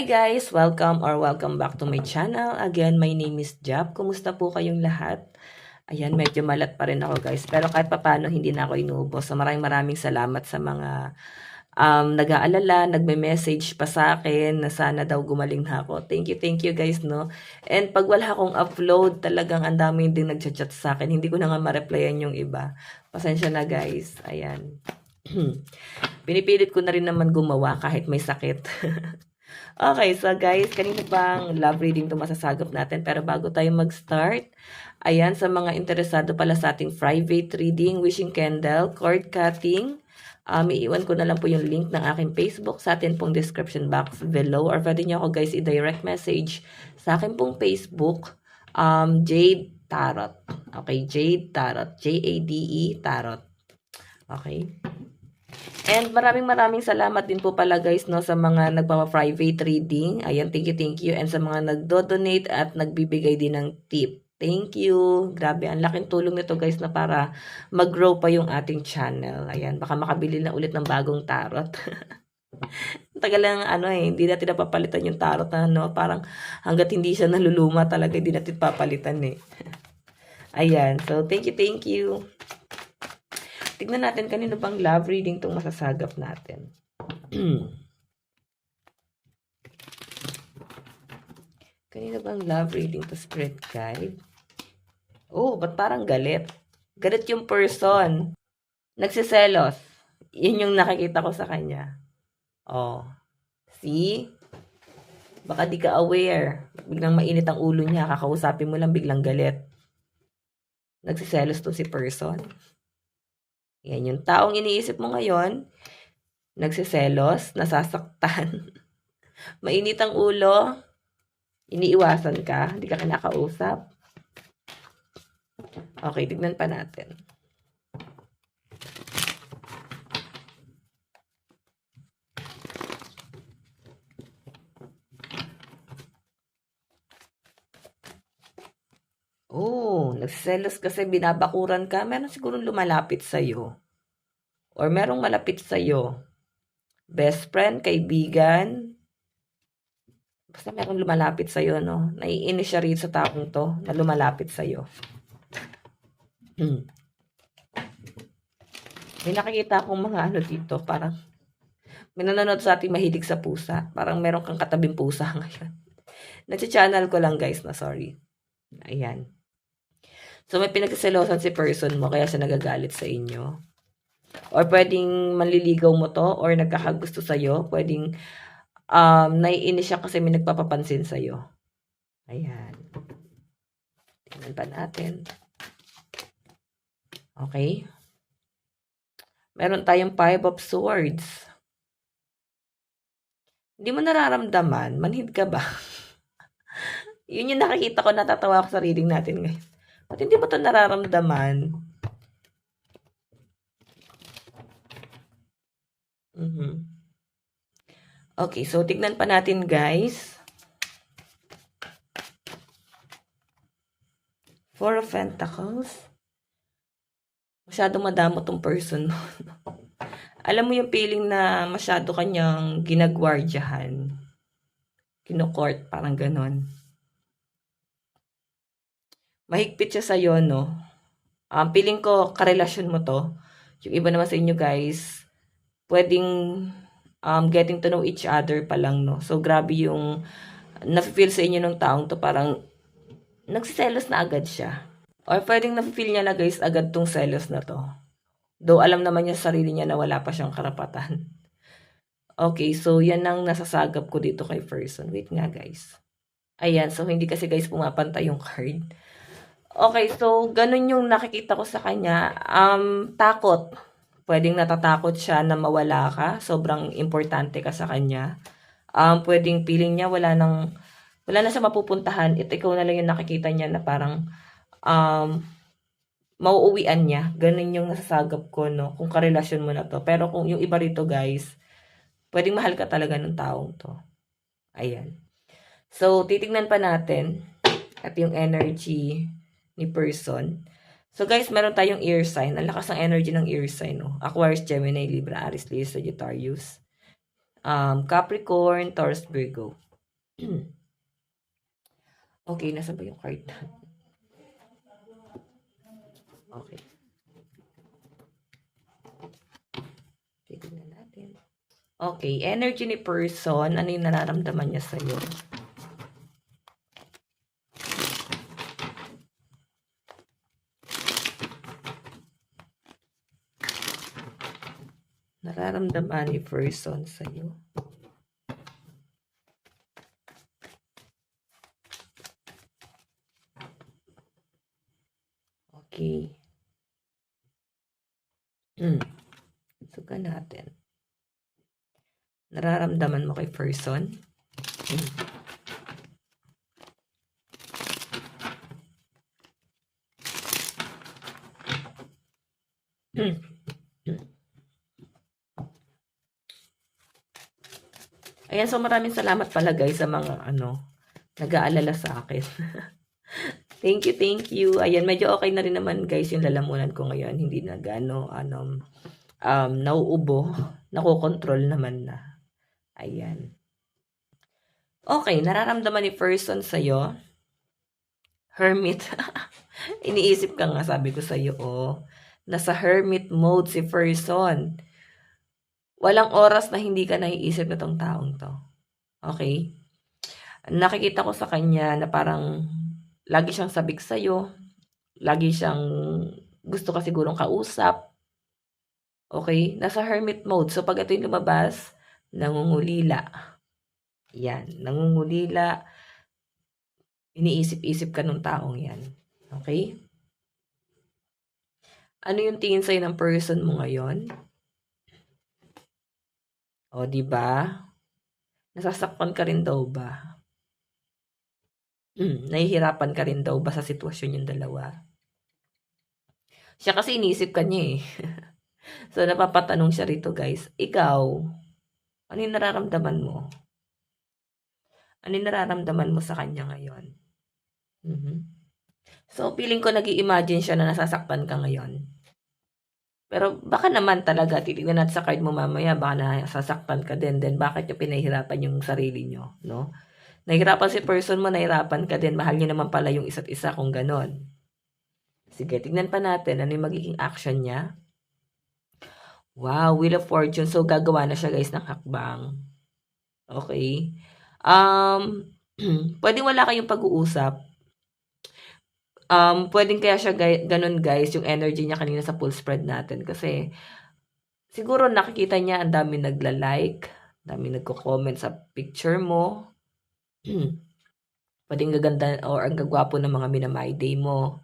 Hi guys! Welcome back to my channel. Again, my name is Jap. Kumusta po kayong lahat? Ayan, medyo malat pa rin ako guys. Pero kahit papano, hindi na ako inuubos. So maraming salamat sa mga nag-aalala, nagme-message pa sa akin na sana daw gumaling na ako. Thank you guys, no? And pag wala akong upload, talagang ang dami din nagchat-chat sa akin. Hindi ko na nga ma-replyan yung iba. Pasensya na guys. Ayan. Pinipilit ko na rin naman gumawa kahit may sakit. Okay, so guys, kanina bang love reading to masasagap natin? Pero bago tayo mag-start, ayan, sa mga interesado pala sa ating private reading, wishing candle, cord cutting, iiwan ko na lang po yung link ng aking Facebook sa atin pong description box below, or pwede nyo ako guys i-direct message sa akin pong Facebook, Jade Tarot. Okay, Jade Tarot. J-A-D-E Tarot. Okay. And maraming salamat din po pala guys, no, sa mga nagpapa-private reading. Ayan, thank you. And sa mga nagdo-donate at nagbibigay din ng tip. Thank you. Grabe, ang laking tulong nito guys na para mag-grow pa yung ating channel. Ayan, baka makabili na ulit ng bagong tarot. Tagal lang hindi natin napapalitan yung tarot na parang hanggat hindi siya naluluma talaga, hindi natin papalitan eh. Ayan, so thank you. Tignan natin kanino bang love reading itong masasagap natin. Kanino bang love reading to spirit guide? Oh, ba't parang galit? Galit yung person. Nagsiselos. Yun yung nakikita ko sa kanya. Oh. See? Baka di ka aware. Biglang mainit ang ulo niya. Kakausapin mo lang biglang galit. Nagsiselos to si person. Yan yung taong iniisip mo ngayon, nagsiselos, nasasaktan, mainit ang ulo, iniiwasan ka, hindi ka kinakausap. Okay, tignan pa natin. Oh, nagsiselos kasi binabakuran ka, meron sigurong lumalapit sa'yo. Or merong malapit sa'yo. Best friend, kaibigan. Basta merong lumalapit sa'yo, no? Naiinis siya rin sa taong to na lumalapit sa'yo. May nakikita akong mga dito, parang may nanonood sa ating mahilig sa pusa. Parang meron kang katabing pusa ngayon. Nasi-channel ko lang guys, na sorry. Ayan. So may pinagsiselosan si person mo kaya siya nagagalit sa inyo. Or pwedeng manliligaw mo to or nagkakagusto sa'yo. Pwedeng naiinis siya kasi may nagpapapansin sa'yo. Ayan. Tingnan pa natin. Okay. Meron tayong 5 of Swords. Hindi mo nararamdaman? Manhid ka ba? Yun yung nakikita ko, natatawa ako sa reading natin ngayon. Ba't hindi mo ito nararamdaman? Okay, so tignan pa natin guys. 4 of Pentacles. Masyadong madamo tong person mo. Alam mo yung feeling na masyado kanyang ginagwardyahan. Kinukort, parang ganon. Mahigpit siya sa'yo, no? Feeling ko, karelasyon mo to. Yung iba naman sa inyo, guys, pwedeng getting to know each other pa lang, no? So, grabe yung nafe-feel sa inyo ng taong to, parang nagsiselos na agad siya. Or pwedeng nafe-feel niya na, guys, agad tong selos na to. Though alam naman niya sa sarili niya na wala pa siyang karapatan. Okay, so yan ang nasasagap ko dito kay person. Wait nga, guys. Ayan, so hindi kasi, guys, pumapantay yung card. Okay, so ganun yung nakikita ko sa kanya. Takot. Pwedeng natatakot siya na mawala ka. Sobrang importante ka sa kanya. Pwedeng feeling niya wala na siya mapupuntahan. Ikaw na lang yung nakikita niya na parang mauuwian niya. Ganun yung nasasagap ko, no? Kung karelasyon mo na to. Pero kung yung iba rito, guys, pwedeng mahal ka talaga ng taong to. Ayan. So, titignan pa natin at yung energy ni person. So guys, meron tayong ear sign. Ang lakas ng energy ng ear sign, no? Aquarius, Gemini, Libra, Aries, Leo, Sagittarius, Capricorn, Taurus, Virgo. Okay, nasa ba yung card natin? Okay. Titignan natin. Okay, energy ni person, ano yung nararamdaman niya sa'yo? Nararamdaman ni person sa'yo? Okay. Suka natin. Nararamdaman mo kay person? Ayan, so maraming salamat pala guys sa mga nag-aalala sa akin. Thank you. Ayan, medyo okay na rin naman guys yung lalamunan ko ngayon. Hindi na nauubo. Nakokontrol naman na. Ayan. Okay, nararamdaman ni person sa'yo. Hermit. Iniisip ka nga, sabi ko sa'yo, nasa hermit mode si person. Walang oras na hindi ka naiisip na tong taong to. Okay? Nakikita ko sa kanya na parang lagi siyang sabik sa'yo. Lagi siyang gusto ka sigurong kausap. Okay? Nasa hermit mode. So, pag ito yung lumabas, nangungulila. Yan. Nangungulila. Iniisip-isip ka nung taong yan. Okay? Ano yung tingin sa'yo ng person mo ngayon? O, di ba? Nasasaktan ka rin daw ba? Nahihirapan ka rin daw ba sa sitwasyon yung dalawa? Siya kasi iniisip ka niya eh. So, napapatanong siya rito guys. Ikaw, ano yung nararamdaman mo? Ano yung nararamdaman mo sa kanya ngayon? So, feeling ko nag-i-imagine siya na nasasaktan ka ngayon. Pero baka naman talaga, titignan natin sa card mo mamaya, baka nasasaktan ka din. Then, bakit yung pinahirapan yung sarili nyo, no? Nahirapan si person mo, nahirapan ka din. Mahal nyo naman pala yung isa't isa kung ganon. Sige, tignan pa natin ano yung magiging action niya. Wow, Wheel of Fortune. So, gagawa na siya guys ng hakbang. Okay. Pwedeng wala kayong pag-uusap. Pwedeng kaya siya ganun guys, yung energy niya kanina sa full spread natin. Kasi, siguro nakikita niya ang dami nagla-like, dami nagko-comment sa picture mo. Pwedeng gaganda or ang gagwapo ng mga minamay day mo.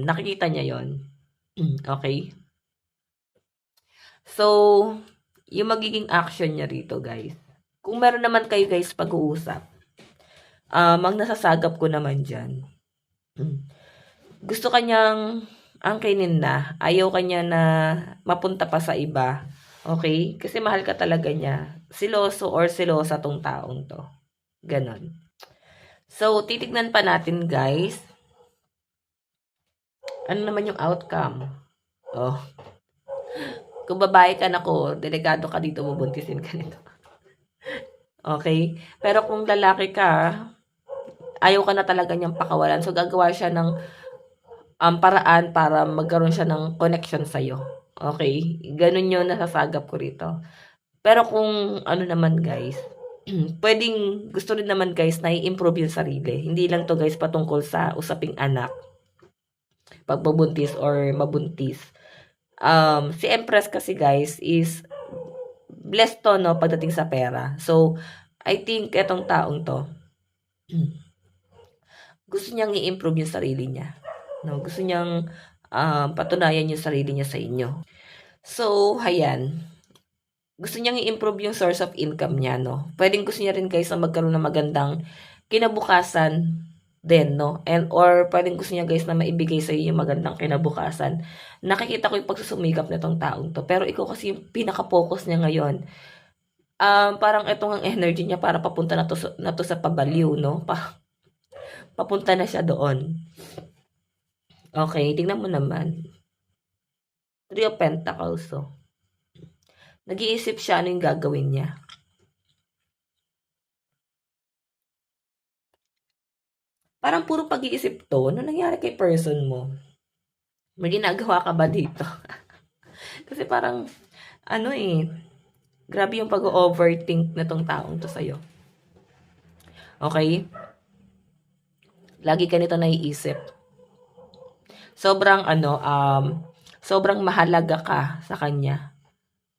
Nakikita niya yon. Okay? So, yung magiging action niya rito guys. Kung meron naman kayo guys pag-uusap, ang nasasagap ko naman dyan, gusto kanyang angkinin na, ayaw kanya na mapunta pa sa iba. Okay? Kasi mahal ka talaga niya. Siloso or silosa tong taong to. Ganon. So, titignan pa natin guys. Ano naman yung outcome? Kung babae ka na ko, delikado ka dito, bubuntisin ka nito. Okay? Pero kung lalaki ka, ayaw ka na talaga niyang pakawalan. So, gagawa siya ng paraan para magkaroon siya ng connection sa'yo. Okay? Ganun yung nasasagap ko rito. Pero kung ano naman guys, pwedeng gusto rin naman guys na i-improve yung sarili. Hindi lang to guys patungkol sa usaping anak. Pagbabuntis or mabuntis. Si Empress kasi guys is blessed to no pagdating sa pera. So, I think etong taong to, gusto niyang i-improve yung sarili niya. No, gusto niyang patunayan yung sarili niya sa inyo. So, ayan. Gusto niyang i-improve yung source of income niya, no? Pwedeng gusto niya rin guys na magkaroon ng magandang kinabukasan din, no? And or pwedeng gusto niya guys na maibigay sa iyo yung magandang kinabukasan. Nakikita ko yung pagsusumikap nitong taong to. Pero ikaw kasi yung pinaka-focus niya ngayon. Parang itong ang energy niya para papunta na to sa pabaliw, no? Papunta na siya doon. Okay, tingnan mo naman. 3 of Pentacles, so. Nag-iisip siya ano yung gagawin niya. Parang puro pag-iisip 'to. Ano nangyari kay person mo? May ginagawa ka ba dito? Kasi parang ano, grabe yung pag-o-overthink nitong taong 'to sa'yo, okey? Lagi ka nito naiisip. Sobrang ano, sobrang mahalaga ka sa kanya,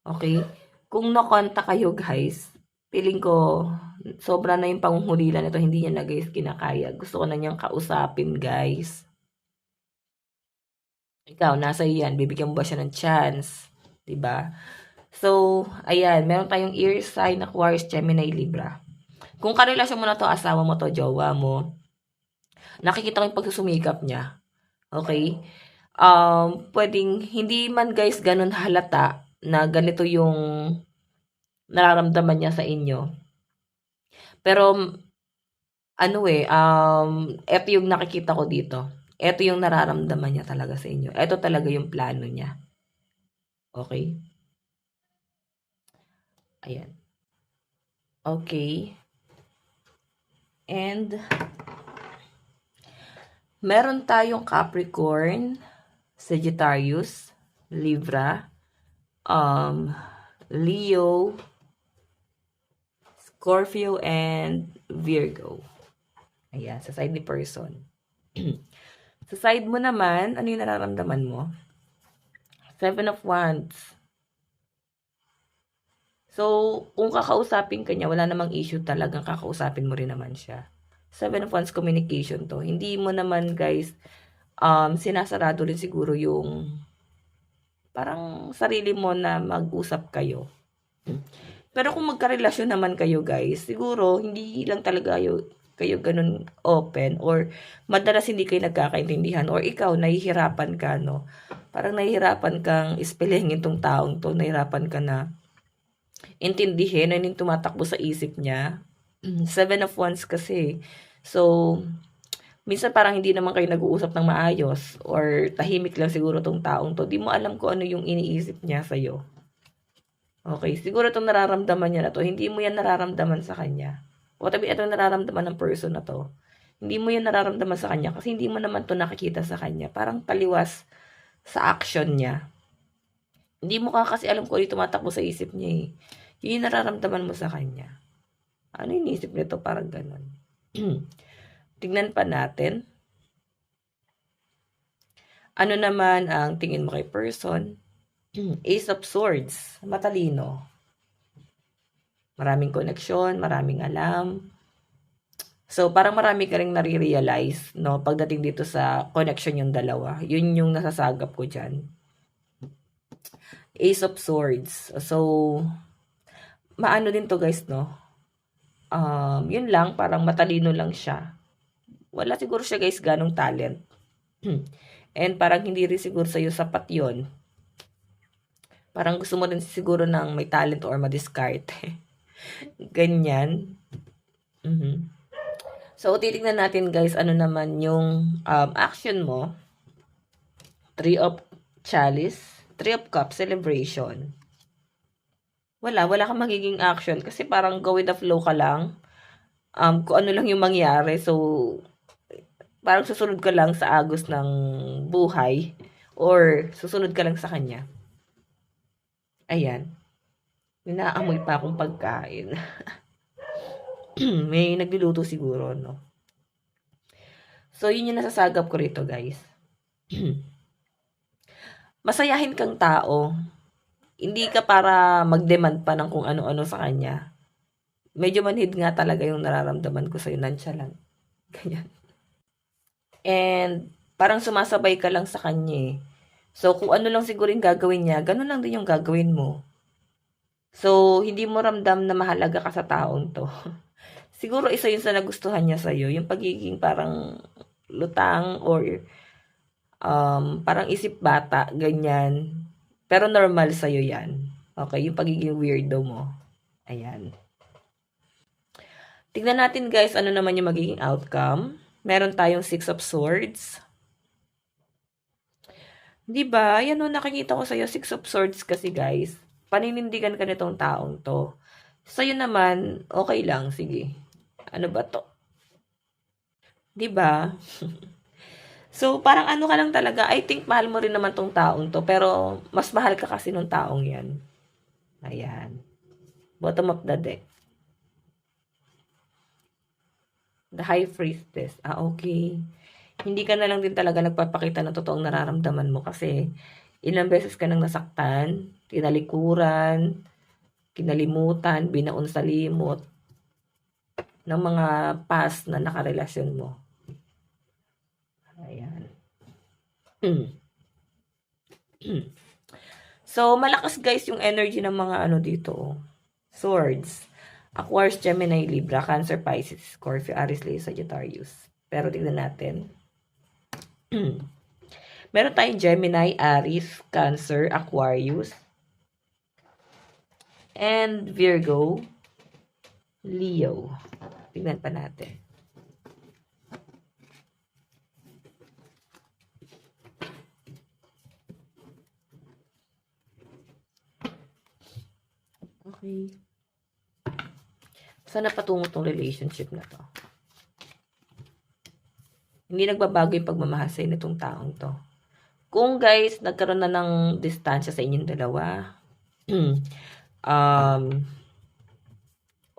okey? Kung no-contact kayo guys, feeling ko sobra na yung panghuhulilan nito, hindi niya na guys kinakaya. Gusto ko na niyang kausapin guys. Ikaw, nasa iyo yan, bibigyan mo ba siya ng chance, 'di ba? So, ayan, meron tayong ear sign, Aquarius, Gemini, Libra. Kung karelasyon mo na 'to, asawa mo 'to, jowa mo, nakikita ko yung pagsusumikap niya, okay? Puwedeng hindi man guys gano'n halata na ganito yung nararamdaman niya sa inyo. Pero ano, eto yung nakikita ko dito. Eto yung nararamdaman niya talaga sa inyo. Eto talaga yung plano niya, okay? Ayan, okay. And meron tayong Capricorn, Sagittarius, Libra, Leo, Scorpio, and Virgo. Ayan, sa side ni person. Sa side mo naman, ano yung nararamdaman mo? Seven of Wands. So, kung kakausapin ka niya, wala namang issue, talagang kakausapin mo rin naman siya. Seven of Wands communication to. Hindi mo naman guys, sinasarado rin siguro yung parang sarili mo na mag-usap kayo. Pero kung magkarelasyon naman kayo guys, siguro hindi lang talaga kayo ganun open, or madalas hindi kayo nagkakaintindihan, or ikaw nahihirapan ka, no? Parang nahihirapan kang ispelengin tong taong to, nahihirapan ka na intindihin ano yung tumatakbo sa isip niya. Seven of Wands kasi. So, minsan parang hindi naman kayo nag-uusap ng maayos, or tahimik lang siguro tong taong to. Di mo alam kung ano yung iniisip niya sa'yo. Okay, siguro itong nararamdaman niya na to, hindi mo yan nararamdaman sa kanya. O tabi, itong nararamdaman ng person na to, hindi mo yan nararamdaman sa kanya kasi hindi mo naman to nakikita sa kanya. Parang taliwas sa action niya. Hindi mo ka kasi alam kung ano yung tumatakbo sa isip niya eh. Yun yung nararamdaman mo sa kanya. Ano yung isip nito? Parang ganun. Tingnan pa natin. Ano naman ang tingin mo kay person? Ace of Swords. Matalino. Maraming koneksyon, maraming alam. So, parang marami ka rin nare-realize, no? Pagdating dito sa connection yung dalawa. Yun yung nasasagap ko dyan. Ace of Swords. So, maano din to guys, no? Yun lang, parang matalino lang siya. Wala siguro siya guys ganong talent. And parang hindi rin siguro sa'yo sapat yun. Parang gusto mo rin siguro ng may talent or madiskarte. Ganyan. So, titignan natin guys, ano naman yung action mo. Three of Chalice, Three of Cups, celebration. Wala kang magiging action kasi parang go with the flow ka lang. Kung ano lang yung mangyari. So, parang susunod ka lang sa agos ng buhay, or susunod ka lang sa kanya. Ayan. Inaamoy pa akong pagkain. May nagluluto siguro, no? So, yun yung nasasagap ko rito, guys. Masayahin kang tao. Hindi ka para mag-demand pa ng kung ano-ano sa kanya. Medyo manhid nga talaga yung nararamdaman ko sa'yo. Nonchalant. Ganyan. And, parang sumasabay ka lang sa kanya eh. So, kung ano lang siguro yung gagawin niya, ganun lang din yung gagawin mo. So, hindi mo ramdam na mahalaga ka sa taong to. Siguro isa yun sa nagustuhan niya sa'yo, yung pagiging parang lutang, or parang isip bata, ganyan. Pero normal sa'yo yan. Okay, yung pagiging weirdo mo. Ayan. Tignan natin guys, ano naman yung magiging outcome. Meron tayong Six of Swords. Diba? Yan o, nakikita ko sa'yo, Six of Swords kasi guys. Paninindigan ka nitong taong to. Sa'yo naman, okay lang, sige. Ano ba to? 'Di ba? So, parang ano ka lang talaga, I think mahal mo rin naman 'tong taong 'to, pero mas mahal ka kasi nung taong 'yan. Ayan, bottom of the deck. The High Priestess. Okay. Hindi ka na lang din talaga nagpapakita ng totoong nararamdaman mo kasi ilang beses ka nang nasaktan, tinalikuran, kinalimutan, binaon sa limot ng mga past na nakarelasyon mo. Ayan. So, malakas guys yung energy ng mga ano dito. Swords. Aquarius, Gemini, Libra, Cancer, Pisces, Scorpio, Aries, Leo, Sagittarius. Pero tignan natin. Meron tayong Gemini, Aries, Cancer, Aquarius, and Virgo, Leo. Tignan pa natin. Okay. Saan napatungo tong relationship na to? Hindi nagbabago yung pagmamahal sa nitong taong to. Kung guys, nagkaroon na ng distansya sa inyong dalawa,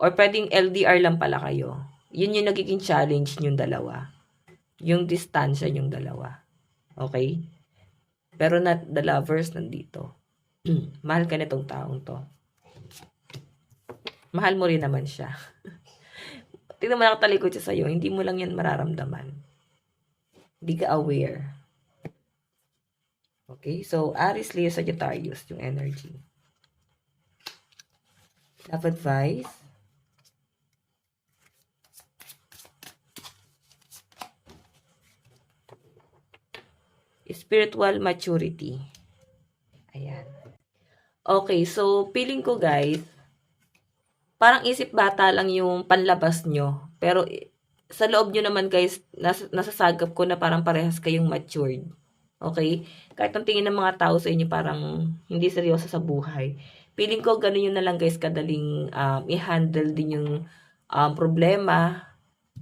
or pwedeng LDR lang pala kayo, yun yung nagiging challenge nyong dalawa. Yung distansya nyong dalawa. Okay? Pero not the lovers nandito. Mahal ka nitong taong to. Mahal mo rin naman siya. Tingnan mo nakatalikod siya sa'yo, hindi mo lang yan mararamdaman. Hindi ka aware. Okay? So, Aries, Leo, Sagittarius, yung energy. Love advice. Spiritual maturity. Ayan. Okay, so feeling ko guys, parang isip bata lang yung panlabas nyo. Pero sa loob nyo naman guys, nasasagap ko na parang parehas kayong matured. Okay? Kahit ang tingin ng mga tao sa inyo parang hindi seryoso sa buhay. Feeling ko ganun yun na lang guys, kadaling i-handle din yung problema.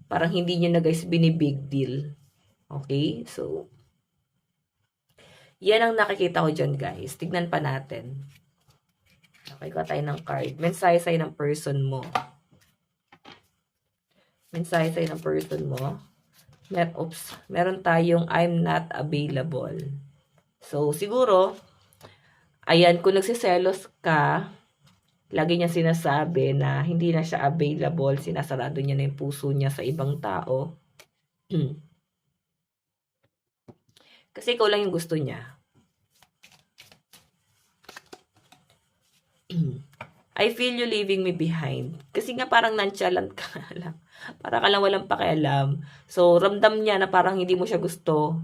Parang hindi nyo na guys binibig deal. Okay? So, yan ang nakikita ko dyan guys. Tignan pa natin. Okay, kuha tayo ng card. Mensahe sa'yo ng person mo. Mensahe sa'yo ng person mo. Meron tayong I'm not available. So, siguro, ayan, kung nagsiselos ka, lagi niya sinasabi na hindi na siya available, sinasarado niya na yung puso niya sa ibang tao. Kasi ikaw lang yung gusto niya. I feel you leaving me behind. Kasi nga parang nonchalant ka lang. Para ka lang walang pakialam. So, ramdam niya na parang hindi mo siya gusto.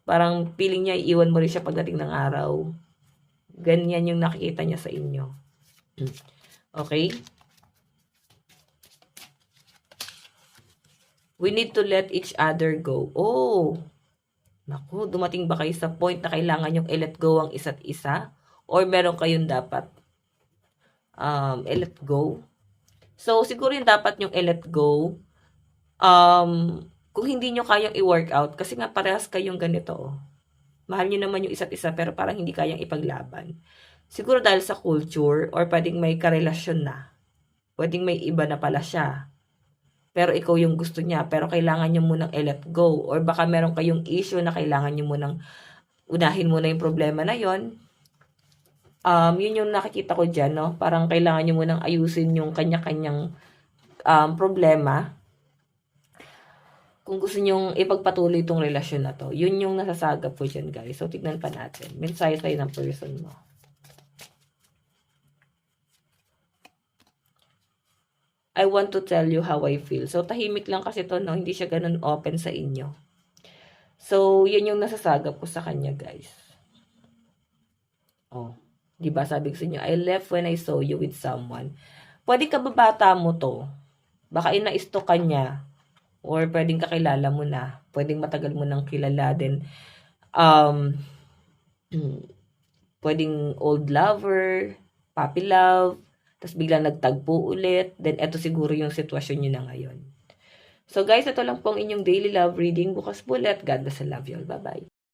Parang feeling niya iiwan mo rin siya pagdating ng araw. Ganyan yung nakikita niya sa inyo. Okay? We need to let each other go. Oh! Naku, dumating ba kayo sa point na kailangan yung i-let go ang isa't isa? Or meron kayong dapat i-let go? So, siguro yung dapat yung i-let go, kung hindi nyo kayang i-work out, kasi nga parehas kayong ganito, oh. Mahal nyo naman yung isa't isa, pero parang hindi kayang ipaglaban. Siguro dahil sa culture, or pwedeng may karelasyon na. Pwedeng may iba na pala siya. Pero ikaw yung gusto niya, pero kailangan nyo munang i-let go. Or baka meron kayong issue na kailangan nyo munang unahin muna yung problema na yon. Yun yung nakikita ko dyan, no? Parang kailangan nyo munang ayusin yung kanya-kanyang problema. Kung gusto nyong ipagpatuloy itong relasyon na to, yun yung nasasagap ko dyan, guys. So, tignan pa natin. Mensahe sa'yo ng person mo. I want to tell you how I feel. So, tahimik lang kasi to, no? Hindi siya ganun open sa inyo. So, yun yung nasasagap ko sa kanya, guys. Oh. Diba sabi ko sa inyo, I left when I saw you with someone. Pwede ka babata mo to. Baka ina-stalk ka niya. Or pwedeng kakilala mo na. Pwedeng matagal mo nang kilala din. Pwedeng old lover, puppy love, tapos biglang nagtagpo ulit. Then, eto siguro yung sitwasyon nyo na ngayon. So guys, ito lang pong inyong daily love reading. Bukas po ulit. God bless and love you all. Bye-bye.